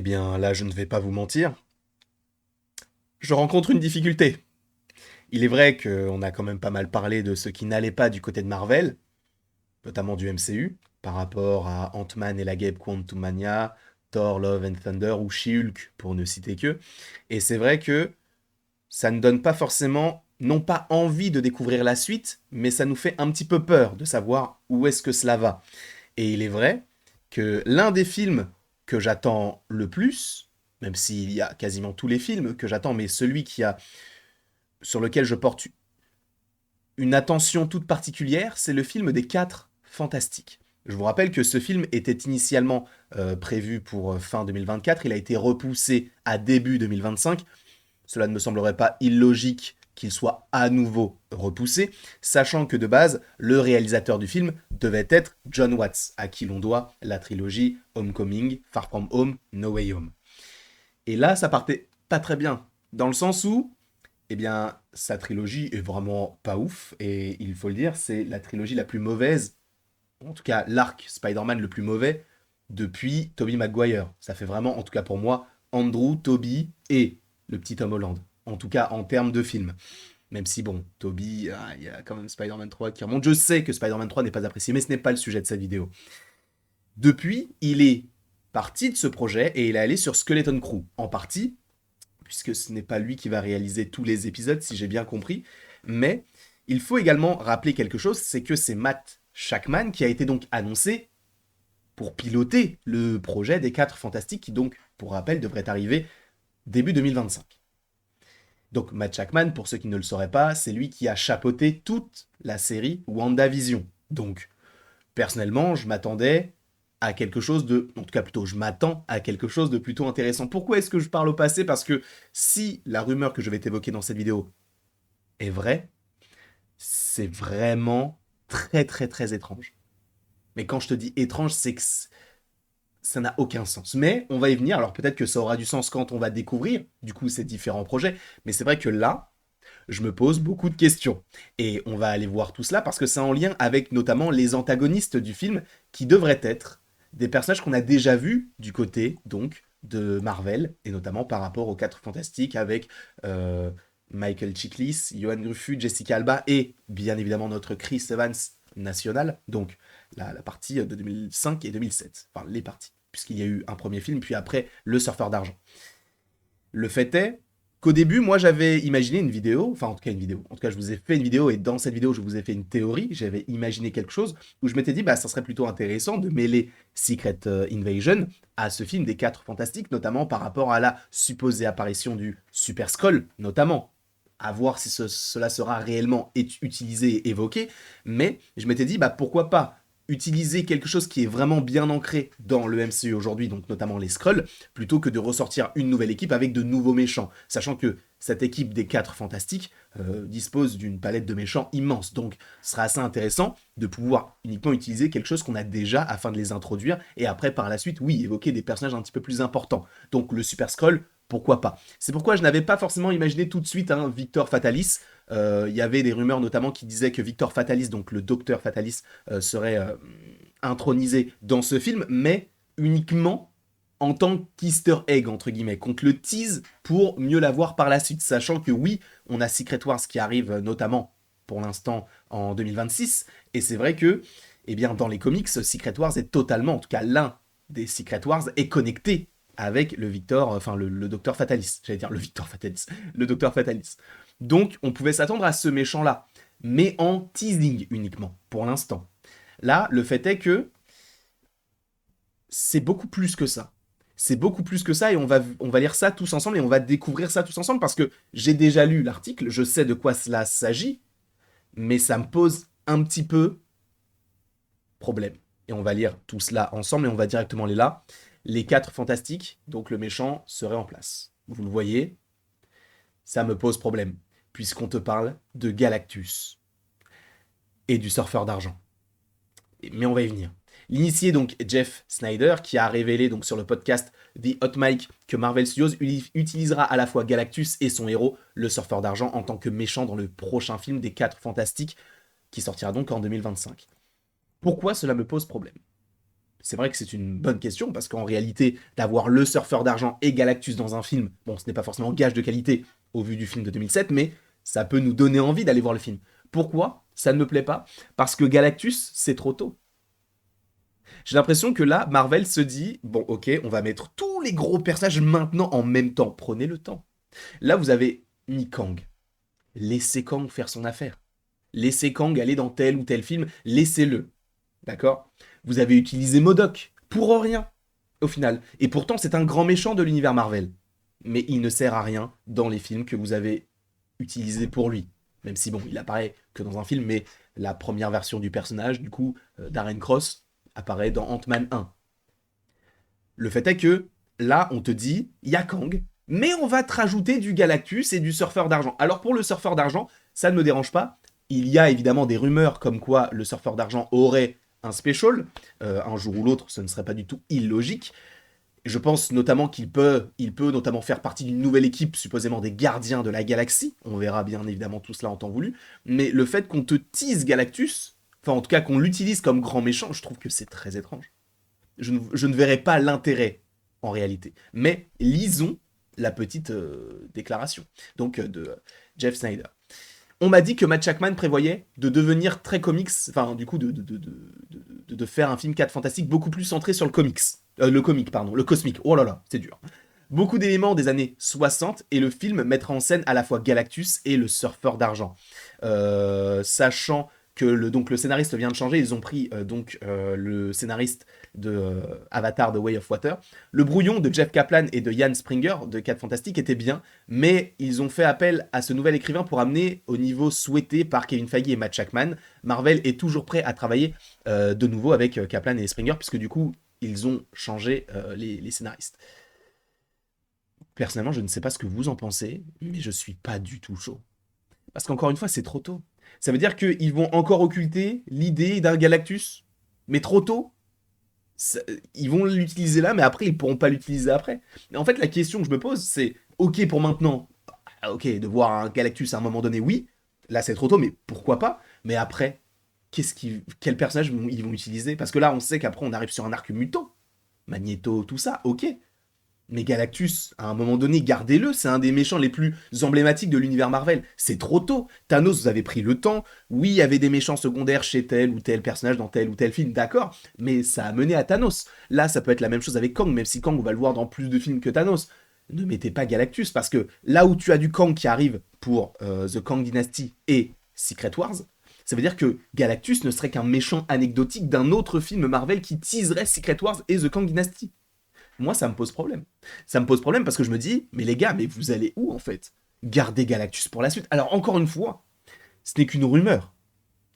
Eh bien, là, je ne vais pas vous mentir, je rencontre une difficulté. Il est vrai qu'on a quand même pas mal parlé de ce qui n'allait pas du côté de Marvel, notamment du MCU, par rapport à Ant-Man et la Guêpe Quantumania, Thor, Love and Thunder ou She-Hulk, pour ne citer que. Et c'est vrai que ça ne donne pas forcément, non pas envie de découvrir la suite, mais ça nous fait un petit peu peur de savoir où est-ce que cela va. Et il est vrai que l'un des films que j'attends le plus, même s'il y a quasiment tous les films que j'attends, mais celui sur lequel je porte une attention toute particulière, c'est le film des Quatre Fantastiques. Je vous rappelle que ce film était initialement prévu pour fin 2024, il a été repoussé à début 2025. Cela ne me semblerait pas illogique qu'il soit à nouveau repoussé, sachant que de base, le réalisateur du film devait être John Watts, à qui l'on doit la trilogie Homecoming, Far From Home, No Way Home. Et là, ça partait pas très bien, dans le sens où, eh bien, sa trilogie est vraiment pas ouf, et il faut le dire, c'est la trilogie la plus mauvaise, en tout cas l'arc Spider-Man le plus mauvais, depuis Tobey Maguire. Ça fait vraiment, en tout cas pour moi, Andrew, Tobey et le petit Tom Holland. En tout cas, en termes de film. Même si, bon, Tobey, il y a quand même Spider-Man 3 qui remonte. Je sais que Spider-Man 3 n'est pas apprécié, mais ce n'est pas le sujet de cette vidéo. Depuis, il est parti de ce projet et il est allé sur Skeleton Crew. En partie, puisque ce n'est pas lui qui va réaliser tous les épisodes, si j'ai bien compris. Mais il faut également rappeler quelque chose, c'est que c'est Matt Shackman qui a été donc annoncé pour piloter le projet des Quatre Fantastiques, qui donc, pour rappel, devrait arriver début 2025. Donc Matt Shackman, pour ceux qui ne le sauraient pas, c'est lui qui a chapeauté toute la série WandaVision. Donc, personnellement, je m'attendais à quelque chose de... En tout cas, plutôt, je m'attends à quelque chose de plutôt intéressant. Pourquoi est-ce que je parle au passé? Parce que si la rumeur que je vais t'évoquer dans cette vidéo est vraie, c'est vraiment très très très étrange. Mais quand je te dis étrange, c'est que ça n'a aucun sens. Mais on va y venir, alors peut-être que ça aura du sens quand on va découvrir, du coup, ces différents projets. Mais c'est vrai que là, je me pose beaucoup de questions. Et on va aller voir tout cela parce que c'est en lien avec notamment les antagonistes du film qui devraient être des personnages qu'on a déjà vus du côté, donc, de Marvel, et notamment par rapport aux Quatre Fantastiques avec euh, Michael Chiklis, Johan Gruffud, Jessica Alba et bien évidemment notre Chris Evans national, donc la partie de 2005 et 2007, enfin les parties, puisqu'il y a eu un premier film, puis après Le Surfeur d'Argent. Le fait est qu'au début, moi, j'avais imaginé une vidéo, enfin, en tout cas, une vidéo. En tout cas, je vous ai fait une vidéo et dans cette vidéo, je vous ai fait une théorie. J'avais imaginé quelque chose où je m'étais dit, bah, ça serait plutôt intéressant de mêler Secret Invasion à ce film des Quatre Fantastiques, notamment par rapport à la supposée apparition du Super Skrull, notamment. À voir si cela sera réellement utilisé et évoqué. Mais je m'étais dit, bah, pourquoi pas utiliser quelque chose qui est vraiment bien ancré dans le MCU aujourd'hui, donc notamment les Skrulls, plutôt que de ressortir une nouvelle équipe avec de nouveaux méchants. Sachant que cette équipe des Quatre Fantastiques dispose d'une palette de méchants immense. Donc ce sera assez intéressant de pouvoir uniquement utiliser quelque chose qu'on a déjà afin de les introduire, et après par la suite, oui, évoquer des personnages un petit peu plus importants. Donc le Super Skrull, pourquoi pas. C'est pourquoi je n'avais pas forcément imaginé tout de suite Victor Fatalis. Il y avait des rumeurs notamment qui disaient que Victor Fatalis, donc le docteur Fatalis, serait intronisé dans ce film, mais uniquement en tant qu'easter egg, entre guillemets, qu'on te le tease pour mieux la voir par la suite, sachant que oui, on a Secret Wars qui arrive notamment pour l'instant en 2026, et c'est vrai que, eh bien, dans les comics, Secret Wars est totalement, en tout cas l'un des Secret Wars, est connecté avec le Victor, enfin le Docteur Fatalis, j'allais dire le Victor Fatalis, le Docteur Fatalis. Donc on pouvait s'attendre à ce méchant-là, mais en teasing uniquement, pour l'instant. Là, le fait est que c'est beaucoup plus que ça. C'est beaucoup plus que ça et on va lire ça tous ensemble et on va découvrir ça tous ensemble parce que j'ai déjà lu l'article, je sais de quoi cela s'agit, mais ça me pose un petit peu problème. Et on va lire tout cela ensemble et on va directement les là. Les Quatre Fantastiques, donc le méchant, serait en place. Vous le voyez, ça me pose problème, puisqu'on te parle de Galactus et du surfeur d'argent. Mais on va y venir. L'initié donc Jeff Snyder, qui a révélé donc sur le podcast The Hot Mic que Marvel Studios utilisera à la fois Galactus et son héros, le surfeur d'argent, en tant que méchant dans le prochain film des Quatre Fantastiques, qui sortira donc en 2025. Pourquoi cela me pose problème? C'est vrai que c'est une bonne question, parce qu'en réalité, d'avoir le surfeur d'argent et Galactus dans un film, bon, ce n'est pas forcément gage de qualité au vu du film de 2007, mais ça peut nous donner envie d'aller voir le film. Pourquoi ça ne me plaît pas? Parce que Galactus, c'est trop tôt. J'ai l'impression que là, Marvel se dit, bon, ok, on va mettre tous les gros personnages maintenant en même temps. Prenez le temps. Là, vous avez mis Kang. Laissez Kang faire son affaire. Laissez Kang aller dans tel ou tel film. Laissez-le. D'accord? Vous avez utilisé MODOK. Pour rien, au final. Et pourtant, c'est un grand méchant de l'univers Marvel. Mais il ne sert à rien dans les films que vous avez utilisés pour lui. Même si, bon, il apparaît que dans un film, mais la première version du personnage, du coup, Darren Cross, apparaît dans Ant-Man 1. Le fait est que, là, on te dit, il y a Kang, mais on va te rajouter du Galactus et du surfeur d'argent. Alors pour le surfeur d'argent, ça ne me dérange pas. Il y a évidemment des rumeurs comme quoi le surfeur d'argent aurait un special. Un jour ou l'autre, ce ne serait pas du tout illogique. Je pense notamment il peut notamment faire partie d'une nouvelle équipe, supposément des gardiens de la galaxie. On verra bien évidemment tout cela en temps voulu. Mais le fait qu'on te tease Galactus, enfin en tout cas qu'on l'utilise comme grand méchant, je trouve que c'est très étrange. Je ne verrai pas l'intérêt en réalité. Mais lisons la petite déclaration donc de Jeff Snyder. On m'a dit que Matt Shakman prévoyait de devenir très comics, enfin du coup de faire un film 4 fantastique beaucoup plus centré sur le comics. Le cosmique. Oh là là, c'est dur. Beaucoup d'éléments des années 60 et le film mettra en scène à la fois Galactus et le surfeur d'argent. Sachant que le scénariste vient de changer, ils ont pris le scénariste de Avatar The Way of Water. Le brouillon de Jeff Kaplan et de Jan Springer de 4 Fantastique était bien, mais ils ont fait appel à ce nouvel écrivain pour amener au niveau souhaité par Kevin Feige et Matt Shakman. Marvel est toujours prêt à travailler de nouveau avec Kaplan et Springer, puisque du coup, ils ont changé les scénaristes. Personnellement, je ne sais pas ce que vous en pensez, mais je suis pas du tout chaud. Parce qu'encore une fois, c'est trop tôt. Ça veut dire qu'ils vont encore occulter l'idée d'un Galactus, mais trop tôt. Ils vont l'utiliser là, mais après, ils pourront pas l'utiliser après. Mais en fait, la question que je me pose, c'est ok pour maintenant, ok, de voir un Galactus à un moment donné, oui, là c'est trop tôt, mais pourquoi pas? Mais après, quel personnage ils vont utiliser? Parce que là, on sait qu'après, on arrive sur un arc mutant. Magneto, tout ça, ok. Mais Galactus, à un moment donné, gardez-le, c'est un des méchants les plus emblématiques de l'univers Marvel. C'est trop tôt. Thanos, vous avez pris le temps. Oui, il y avait des méchants secondaires chez tel ou tel personnage dans tel ou tel film, d'accord, mais ça a mené à Thanos. Là, ça peut être la même chose avec Kang, même si Kang, on va le voir dans plus de films que Thanos. Ne mettez pas Galactus, parce que là où tu as du Kang qui arrive pour The Kang Dynasty et Secret Wars, ça veut dire que Galactus ne serait qu'un méchant anecdotique d'un autre film Marvel qui teaserait Secret Wars et The Kang Dynasty. Moi, ça me pose problème. Ça me pose problème parce que je me dis, mais les gars, mais vous allez où en fait? Gardez Galactus pour la suite. Alors, encore une fois, ce n'est qu'une rumeur.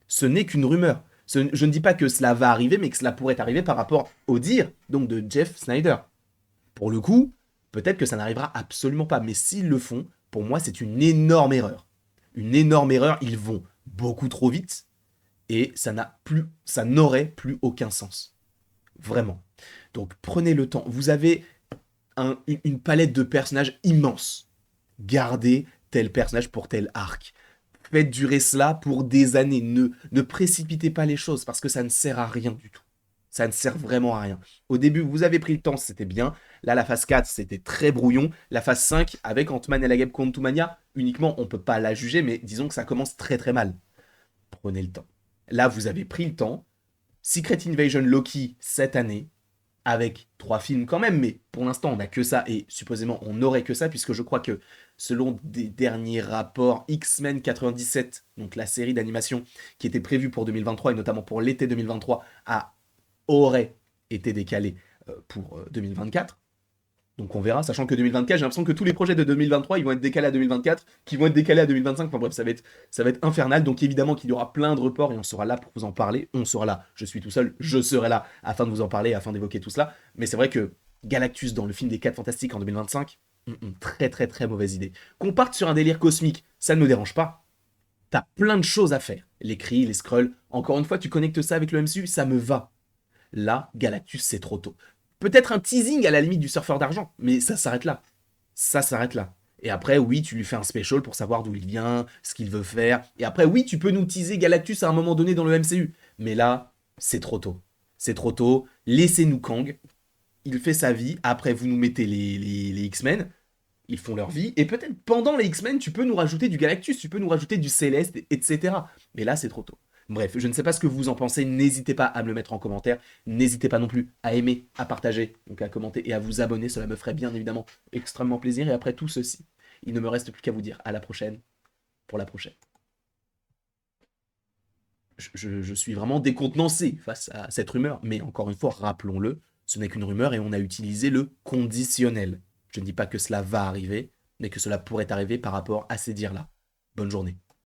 Ce n'est qu'une rumeur. Je ne dis pas que cela va arriver, mais que cela pourrait arriver par rapport au dire donc de Jeff Snyder. Pour le coup, peut-être que ça n'arrivera absolument pas, mais s'ils le font, pour moi, c'est une énorme erreur. Une énorme erreur, ils vont beaucoup trop vite et ça n'aurait plus aucun sens. Vraiment. Donc prenez le temps. Vous avez une palette de personnages immense. Gardez tel personnage pour tel arc. Faites durer cela pour des années. Ne précipitez pas les choses parce que ça ne sert à rien du tout. Ça ne sert vraiment à rien. Au début, vous avez pris le temps, c'était bien. Là, la phase 4, c'était très brouillon. La phase 5, avec Ant-Man et la Guêpe Quantumania, uniquement, on ne peut pas la juger, mais disons que ça commence très très mal. Prenez le temps. Là, vous avez pris le temps. Secret Invasion Loki cette année, avec 3 films quand même, mais pour l'instant on n'a que ça, et supposément on n'aurait que ça, puisque je crois que selon des derniers rapports, X-Men 97, donc la série d'animation qui était prévue pour 2023, et notamment pour l'été 2023, aurait été décalée pour 2024. Donc on verra, sachant que 2024, j'ai l'impression que tous les projets de 2023, ils vont être décalés à 2024, qui vont être décalés à 2025, enfin bref, ça va être infernal, donc évidemment qu'il y aura plein de reports, et on sera là pour vous en parler, on sera là, je suis tout seul, je serai là, afin de vous en parler, afin d'évoquer tout cela, mais c'est vrai que Galactus dans le film des 4 Fantastiques en 2025, très très très mauvaise idée. Qu'on parte sur un délire cosmique, ça ne me dérange pas, t'as plein de choses à faire, les Kree, les Skrulls, encore une fois, tu connectes ça avec le MCU, ça me va. Là, Galactus, c'est trop tôt. Peut-être un teasing à la limite du surfeur d'argent, mais ça s'arrête là. Ça s'arrête là. Et après, oui, tu lui fais un special pour savoir d'où il vient, ce qu'il veut faire. Et après, oui, tu peux nous teaser Galactus à un moment donné dans le MCU. Mais là, c'est trop tôt. c'est trop tôt, laissez-nous Kang, il fait sa vie, après vous nous mettez les X-Men, ils font leur vie, et peut-être pendant les X-Men, tu peux nous rajouter du Galactus, tu peux nous rajouter du Céleste, etc. Mais là, c'est trop tôt. Bref, je ne sais pas ce que vous en pensez, n'hésitez pas à me le mettre en commentaire, n'hésitez pas non plus à aimer, à partager, donc à commenter et à vous abonner, cela me ferait bien évidemment extrêmement plaisir, et après tout ceci, il ne me reste plus qu'à vous dire à la prochaine, pour la prochaine. Je suis vraiment décontenancé face à cette rumeur, mais encore une fois, rappelons-le, ce n'est qu'une rumeur et on a utilisé le conditionnel. Je ne dis pas que cela va arriver, mais que cela pourrait arriver par rapport à ces dires-là. Bonne journée.